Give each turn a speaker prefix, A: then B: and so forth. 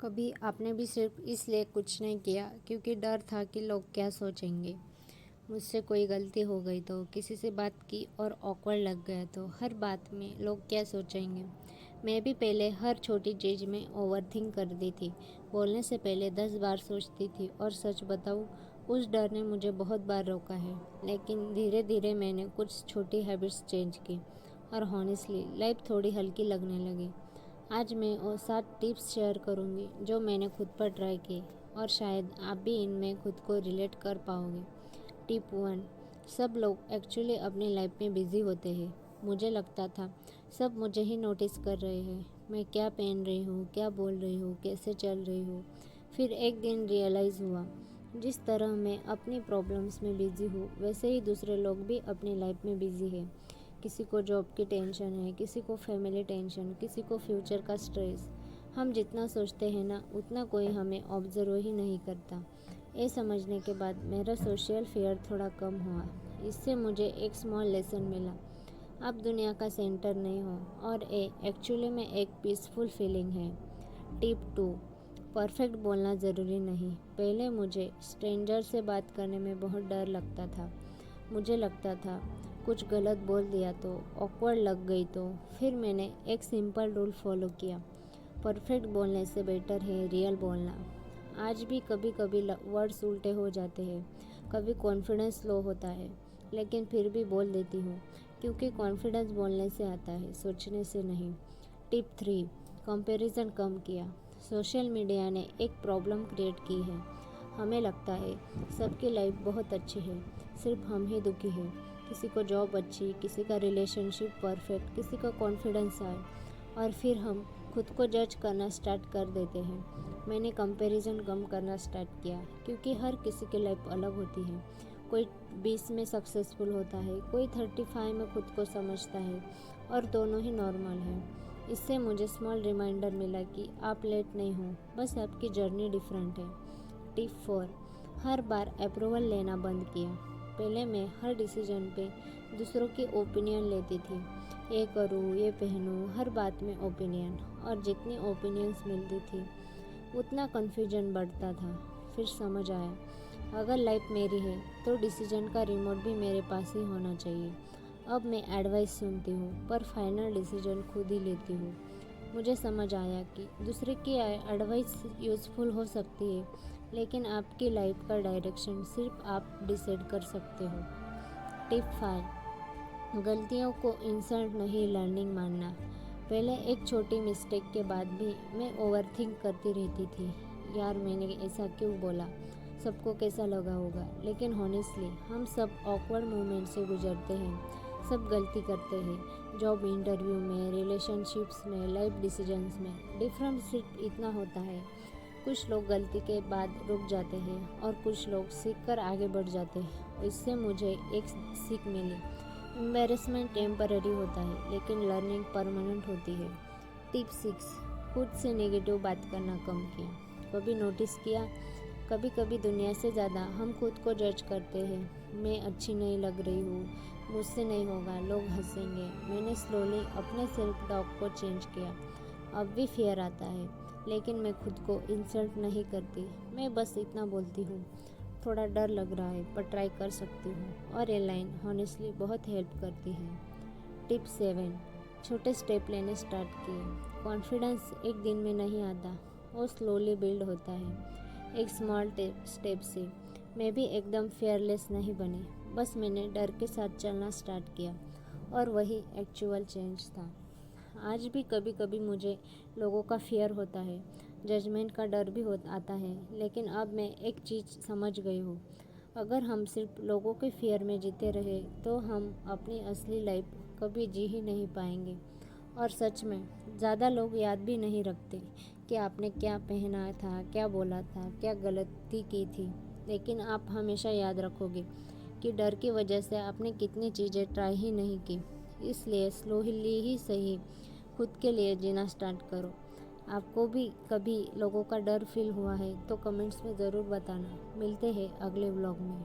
A: कभी आपने भी सिर्फ इसलिए कुछ नहीं किया क्योंकि डर था कि लोग क्या सोचेंगे। मुझसे कोई गलती हो गई तो, किसी से बात की और ऑकवर्ड लग गया तो, हर बात में लोग क्या सोचेंगे। मैं भी पहले हर छोटी चीज़ में ओवरथिंक करती थी। बोलने से पहले 10 बार सोचती थी और सच बताऊँ, उस डर ने मुझे बहुत बार रोका है। लेकिन धीरे धीरे मैंने कुछ छोटी हैबिट्स चेंज की और हॉनेस्टली लाइफ थोड़ी हल्की लगने लगी। आज मैं वो 7 टिप्स शेयर करूंगी जो मैंने खुद पर ट्राई की और शायद आप भी इनमें खुद को रिलेट कर पाओगे। टिप 1। सब लोग एक्चुअली अपनी लाइफ में बिजी होते हैं। मुझे लगता था सब मुझे ही नोटिस कर रहे हैं, मैं क्या पहन रही हूँ, क्या बोल रही हूँ, कैसे चल रही हूँ। फिर एक दिन रियलाइज़ हुआ, जिस तरह मैं अपनी प्रॉब्लम्स में बिजी हूँ वैसे ही दूसरे लोग भी अपनी लाइफ में बिजी है। किसी को जॉब की टेंशन है, किसी को फैमिली टेंशन, किसी को फ्यूचर का स्ट्रेस। हम जितना सोचते हैं ना, उतना कोई हमें ऑब्जर्व ही नहीं करता। ये समझने के बाद मेरा सोशल फेयर थोड़ा कम हुआ। इससे मुझे एक स्मॉल लेसन मिला, आप दुनिया का सेंटर नहीं हो और ये एक्चुअली में एक पीसफुल फीलिंग है। टिप 2। परफेक्ट बोलना ज़रूरी नहीं। पहले मुझे स्ट्रेंजर से बात करने में बहुत डर लगता था। मुझे लगता था कुछ गलत बोल दिया तो, ऑकवर्ड लग गई तो। फिर मैंने एक सिंपल रूल फॉलो किया, परफेक्ट बोलने से बेटर है रियल बोलना। आज भी कभी कभी वर्ड्स उल्टे हो जाते हैं, कभी कॉन्फिडेंस लो होता है, लेकिन फिर भी बोल देती हूँ क्योंकि कॉन्फिडेंस बोलने से आता है, सोचने से नहीं। टिप 3। कंपैरिजन कम किया। सोशल मीडिया ने एक प्रॉब्लम क्रिएट की है। हमें लगता है सबकी लाइफ बहुत अच्छी है, सिर्फ हम ही दुखी हैं। किसी को जॉब अच्छी, किसी का रिलेशनशिप परफेक्ट, किसी का कॉन्फिडेंस हाई, और फिर हम खुद को जज करना स्टार्ट कर देते हैं। मैंने कंपैरिजन कम करना स्टार्ट किया क्योंकि हर किसी की लाइफ अलग होती है। कोई 20 में सक्सेसफुल होता है, कोई 35 में खुद को समझता है, और दोनों ही नॉर्मल है। इससे मुझे स्मॉल रिमाइंडर मिला कि आप लेट नहीं हो, बस आपकी जर्नी डिफरेंट है। टिप 4। हर बार अप्रूवल लेना बंद किया। पहले मैं हर डिसीजन पे दूसरों की ओपिनियन लेती थी, ये करूँ, ये पहनूँ, हर बात में ओपिनियन। और जितनी ओपिनियंस मिलती थी उतना कन्फ्यूजन बढ़ता था। फिर समझ आया, अगर लाइफ मेरी है तो डिसीजन का रिमोट भी मेरे पास ही होना चाहिए। अब मैं एडवाइस सुनती हूँ पर फाइनल डिसीजन खुद ही लेती हूँ। मुझे समझ आया कि दूसरे की एडवाइस यूज़फुल हो सकती है, लेकिन आपकी लाइफ का डायरेक्शन सिर्फ आप डिसाइड कर सकते हो। टिप 5। गलतियों को इंसल्ट नहीं, लर्निंग मानना। पहले एक छोटी मिस्टेक के बाद भी मैं ओवरथिंक करती रहती थी, यार मैंने ऐसा क्यों बोला, सबको कैसा लगा होगा। लेकिन हॉनेस्टली हम सब ऑकवर्ड मोमेंट से गुजरते हैं, सब गलती करते हैं। जॉब इंटरव्यू में, रिलेशनशिप्स में, लाइफ डिसीजंस में। डिफरेंस सिर्फ इतना होता है, कुछ लोग गलती के बाद रुक जाते हैं और कुछ लोग सीख कर आगे बढ़ जाते हैं। इससे मुझे एक सीख मिली, एम्बैरेसमेंट टेम्पररी होता है लेकिन लर्निंग परमानेंट होती है। टिप 6। खुद से नेगेटिव बात करना कम किया। कभी नोटिस किया, कभी कभी दुनिया से ज़्यादा हम खुद को जज करते हैं। मैं अच्छी नहीं लग रही हूँ, मुझसे नहीं होगा, लोग हंसेंगे। मैंने स्लोली अपने सेल्फ टॉक को चेंज किया। अब भी फियर आता है, लेकिन मैं खुद को इंसल्ट नहीं करती। मैं बस इतना बोलती हूँ, थोड़ा डर लग रहा है पर ट्राई कर सकती हूँ। और ये लाइन हॉनेस्टली बहुत हेल्प करती है। टिप 7। छोटे स्टेप लेने स्टार्ट किए। कॉन्फिडेंस एक दिन में नहीं आता, वो स्लोली बिल्ड होता है, एक स्मॉल स्टेप से। मैं भी एकदम फेयरलेस नहीं बनी, बस मैंने डर के साथ चलना स्टार्ट किया और वही एक्चुअल चेंज था। आज भी कभी कभी मुझे लोगों का फियर होता है, जजमेंट का डर भी आता है, लेकिन अब मैं एक चीज़ समझ गई हूँ, अगर हम सिर्फ लोगों के फियर में जीते रहे तो हम अपनी असली लाइफ कभी जी ही नहीं पाएंगे। और सच में ज़्यादा लोग याद भी नहीं रखते कि आपने क्या पहना था, क्या बोला था, क्या गलती की थी। लेकिन आप हमेशा याद रखोगे कि डर की वजह से आपने कितनी चीज़ें ट्राई ही नहीं की। इसलिए स्लोली ही सही खुद के लिए जीना स्टार्ट करो। आपको भी कभी लोगों का डर फील हुआ है तो कमेंट्स में ज़रूर बताना। मिलते हैं अगले व्लॉग में।